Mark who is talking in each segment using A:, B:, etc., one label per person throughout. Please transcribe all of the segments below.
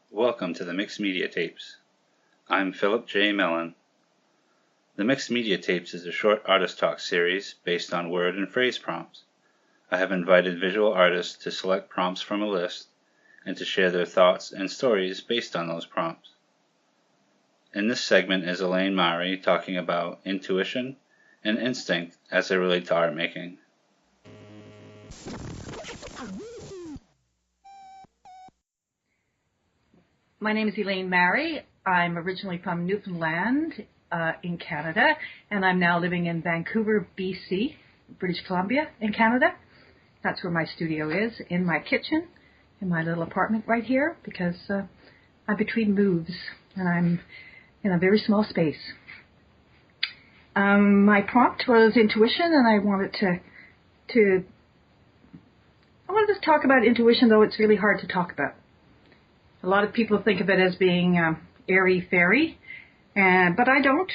A: Welcome to the Mixed Media Tapes. I'm Philip J. Mellon. The Mixed Media Tapes is a short artist talk series based on word and phrase prompts. I have invited visual artists to select prompts from a list and to share their thoughts and stories based on those prompts. In this segment is Elaine Mari talking about intuition and instinct as they relate to art making.
B: My name is Elaine Mari. I'm originally from Newfoundland in Canada, and I'm now living in Vancouver, BC, British Columbia in Canada. That's where my studio is, in my kitchen, in my little apartment right here, because I'm between moves, and I'm in a very small space. My prompt was intuition, and I wanted to talk about intuition, though it's really hard to talk about. A lot of people think of it as being airy-fairy, but I don't.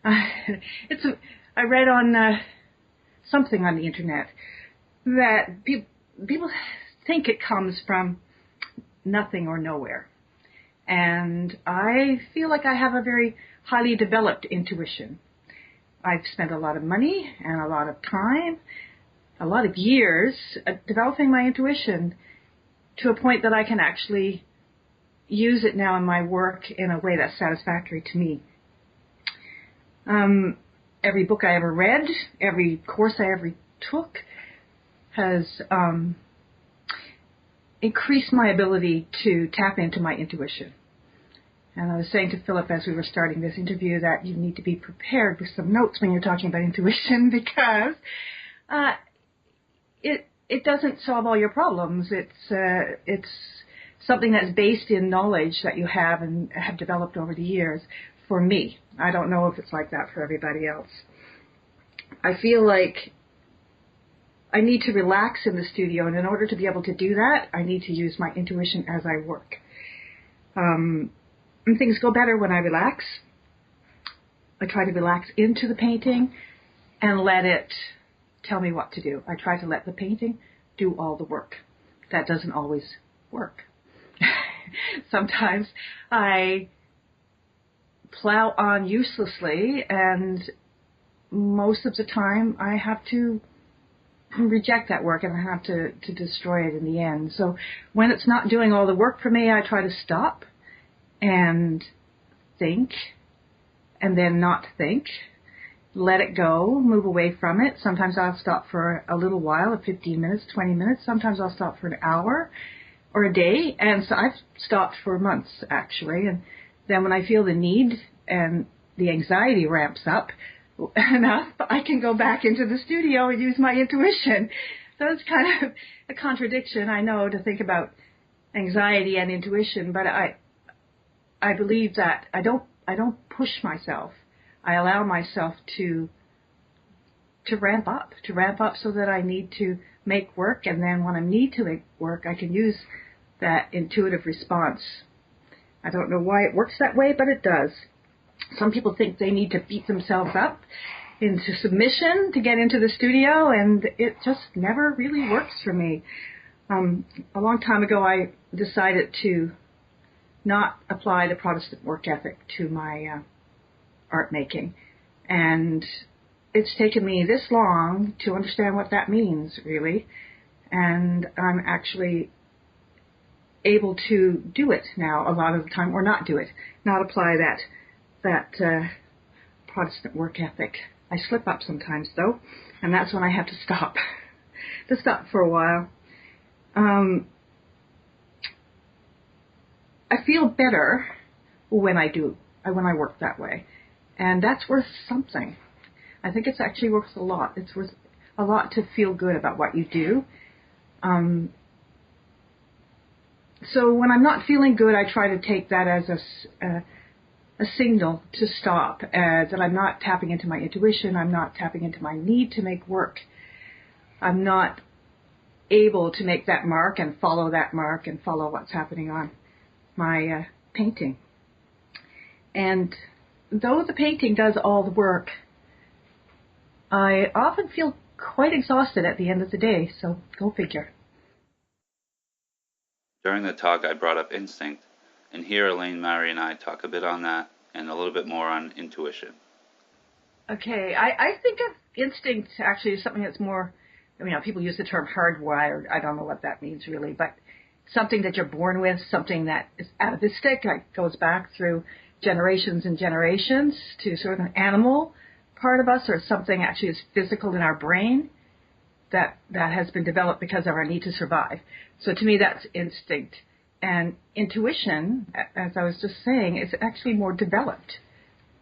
B: I read on something on the internet that people think it comes from nothing or nowhere. And I feel like I have a very highly developed intuition. I've spent a lot of money and a lot of time, a lot of years developing my intuition to a point that I can actually use it now in my work in a way that's satisfactory to me. Every book I ever read, every course I ever took has increased my ability to tap into my intuition. And I was saying to Philip as we were starting this interview that you need to be prepared with some notes when you're talking about intuition, because it doesn't solve all your problems. It's something that's based in knowledge that you have and have developed over the years. For me, I don't know if it's like that for everybody else. I feel like I need to relax in the studio, and in order to be able to do that, I need to use my intuition as I work. And things go better when I relax. I try to relax into the painting and let it tell me what to do. I try to let the painting do all the work. That doesn't always work. Sometimes I plow on uselessly, and most of the time I have to reject that work and I have to destroy it in the end. So when it's not doing all the work for me, I try to stop and think, and then not think, let it go, move away from it. Sometimes I'll stop for a little while, 15 minutes, 20 minutes. Sometimes I'll stop for an hour or a day, and so I've stopped for months, actually. And then when I feel the need and the anxiety ramps up enough, I can go back into the studio and use my intuition. So it's kind of a contradiction, I know, to think about anxiety and intuition, but I believe that I don't push myself. I allow myself to ramp up so that I need to make work, and then when I need to make work, I can use that intuitive response. I don't know why it works that way, but it does. Some people think they need to beat themselves up into submission to get into the studio, and it just never really works for me. A long time ago, I decided to not apply the Protestant work ethic to my art making, and it's taken me this long to understand what that means, really, and I'm actually able to do it now a lot of the time, or not do it, not apply that Protestant work ethic. I slip up sometimes, though, and that's when I have to stop, for a while. I feel better when I work that way, and that's worth something. I think it's actually worth a lot. It's worth a lot to feel good about what you do. So when I'm not feeling good, I try to take that as a signal to stop, that I'm not tapping into my intuition. I'm not tapping into my need to make work. I'm not able to make that mark and follow what's happening on my painting. And though the painting does all the work, I often feel quite exhausted at the end of the day, so go figure.
A: During the talk, I brought up instinct, and here Elaine Mari and I talk a bit on that and a little bit more on intuition.
B: Okay, I think of instinct actually as something that's more, people use the term hardwired. I don't know what that means really, but something that you're born with, something that is atavistic, like goes back through generations and generations to sort of an animal part of us, or something actually is physical in our brain that has been developed because of our need to survive. So to me, that's instinct. And intuition, as I was just saying, is actually more developed.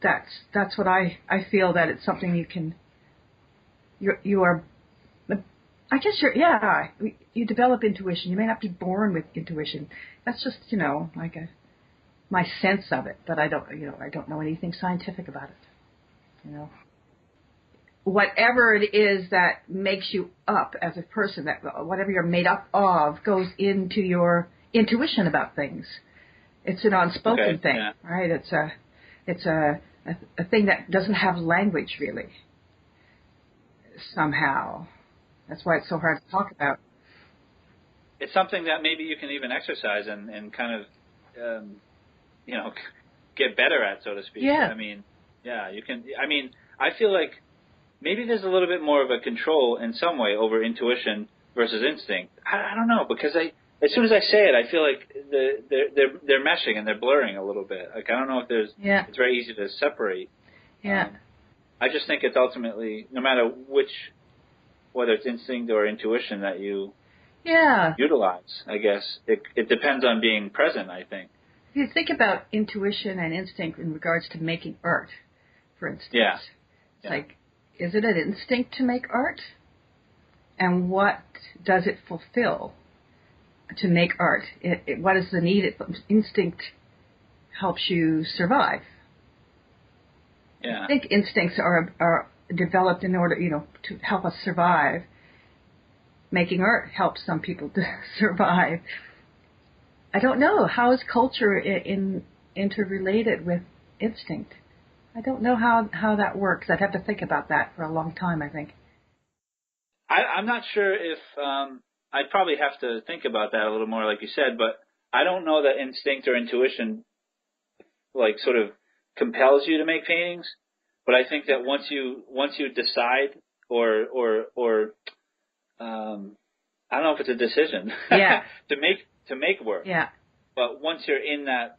B: That's what I feel, that it's something you develop intuition. You may not be born with intuition. That's just, my sense of it, but I don't know anything scientific about it, Whatever it is that makes you up as a person, that whatever you're made up of, goes into your intuition about things. It's an unspoken thing, right? It's a thing that doesn't have language really. Somehow, that's why it's so hard to talk about.
A: It's something that maybe you can even exercise and kind of, get better at, so to speak.
B: Yeah.
A: You can. I feel like maybe there's a little bit more of a control in some way over intuition versus instinct. I don't know, because as soon as I say it, I feel like they're meshing and they're blurring a little bit. Like, I don't know if it's very easy to separate.
B: Yeah.
A: I just think it's ultimately, no matter whether it's instinct or intuition that you utilize, I guess, it depends on being present, I think.
B: If you think about intuition and instinct in regards to making art, for instance.
A: Yeah.
B: It's like, is it an instinct to make art? And what does it fulfill to make art? What is the need? Instinct helps you survive.
A: Yeah.
B: I think instincts are developed in order, to help us survive. Making art helps some people to survive. I don't know. How is culture interrelated with instinct? I don't know how that works. I'd have to think about that for a long time, I think.
A: I'm not sure if I'd probably have to think about that a little more, like you said, but I don't know that instinct or intuition like sort of compels you to make paintings, but I think that once you decide or I don't know if it's a decision to make work.
B: Yeah.
A: But once you're in that,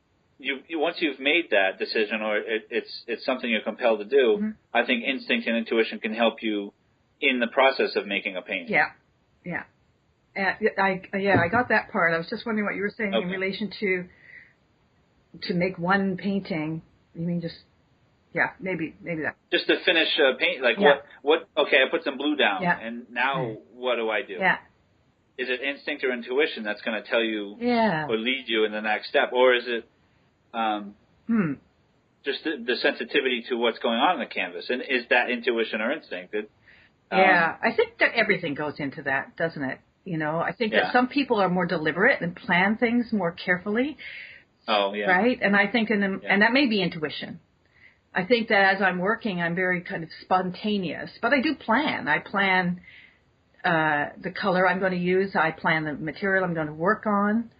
A: once you've made that decision, or it's something you're compelled to do,
B: mm-hmm.
A: I think instinct and intuition can help you in the process of making a painting.
B: Yeah. I got that part. I was just wondering what you were saying in relation to make one painting. You mean just maybe that.
A: Just to finish a paint, like what? Okay, I put some blue down, and now what do I do?
B: Yeah.
A: Is it instinct or intuition that's going to tell you or lead you in the next step, or is it just the sensitivity to what's going on the canvas? And is that intuition or instinct?
B: I think that everything goes into that, doesn't it? I think that some people are more deliberate and plan things more carefully.
A: Oh, yeah.
B: Right? And I think, and that may be intuition. I think that as I'm working, I'm very kind of spontaneous, but I do plan. I plan the color I'm going to use. I plan the material I'm going to work on.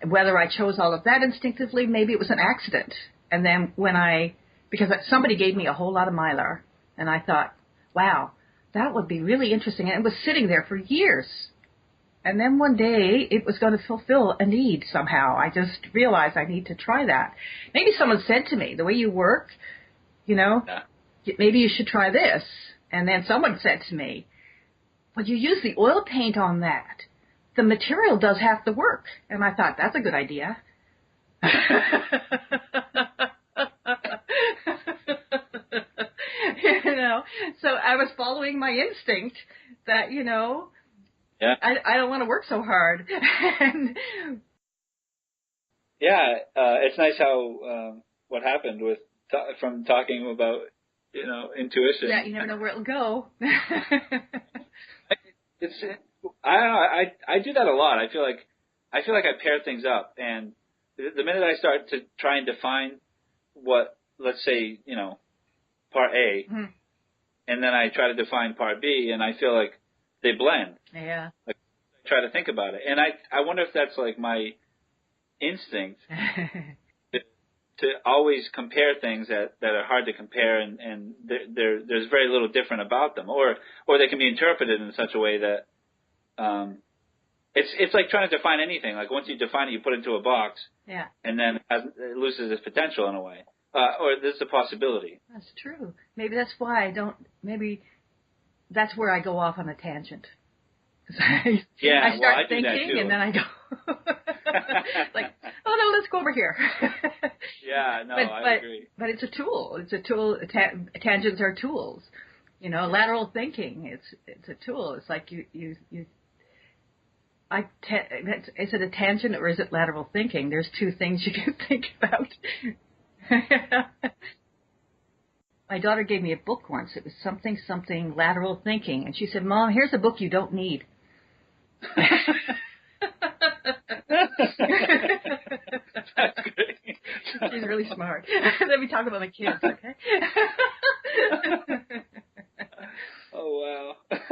B: Whether I chose all of that instinctively, maybe it was an accident. And then because somebody gave me a whole lot of Mylar, and I thought, wow, that would be really interesting. And it was sitting there for years. And then one day it was going to fulfill a need somehow. I just realized I need to try that. Maybe someone said to me, the way you work, maybe you should try this. And then someone said to me, well, you use the oil paint on that. The material does half the work. And I thought, that's a good idea. So I was following my instinct that, I don't want to work so hard.
A: It's nice how what happened from talking about intuition.
B: Yeah, you never know where it'll go.
A: I don't know. I do that a lot. I feel like I pair things up, and the minute I start to try and define what, let's say, part A,
B: Mm-hmm.
A: and then I try to define part B, and I feel like they blend.
B: Yeah.
A: Like, I try to think about it. And I wonder if that's like my instinct to always compare things that are hard to compare, and there's very little different about them, or they can be interpreted in such a way that it's like trying to define anything. Like once you define it, you put it into a box,
B: Yeah.
A: and then it loses its potential in a way, or there's a possibility.
B: That's true. Maybe that's why I don't. Maybe that's where I go off on a tangent. I start thinking, and then I go like, oh no, let's go over here.
A: Yeah, no, I agree.
B: But it's a tool. It's a tool. Tangents are tools. Lateral thinking. It's a tool. It's like you. Is it a tangent or is it lateral thinking? There's two things you can think about. My daughter gave me a book once. It was something lateral thinking, and she said, "Mom, here's a book you don't need."
A: That's great.
B: She's really smart. Let me talk about my kids, okay?
A: Oh, wow.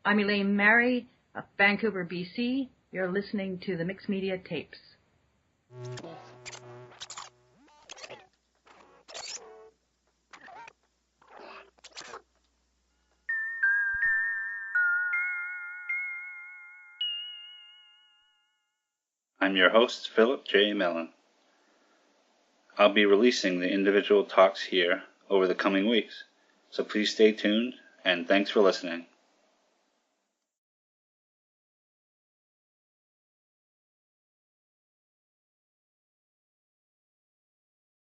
B: I'm Elaine Mari of Vancouver, BC. You're listening to the Mixed Media Tapes.
A: I'm your host, Philip J. Mellon. I'll be releasing the individual talks here over the coming weeks, so please stay tuned, and thanks for listening.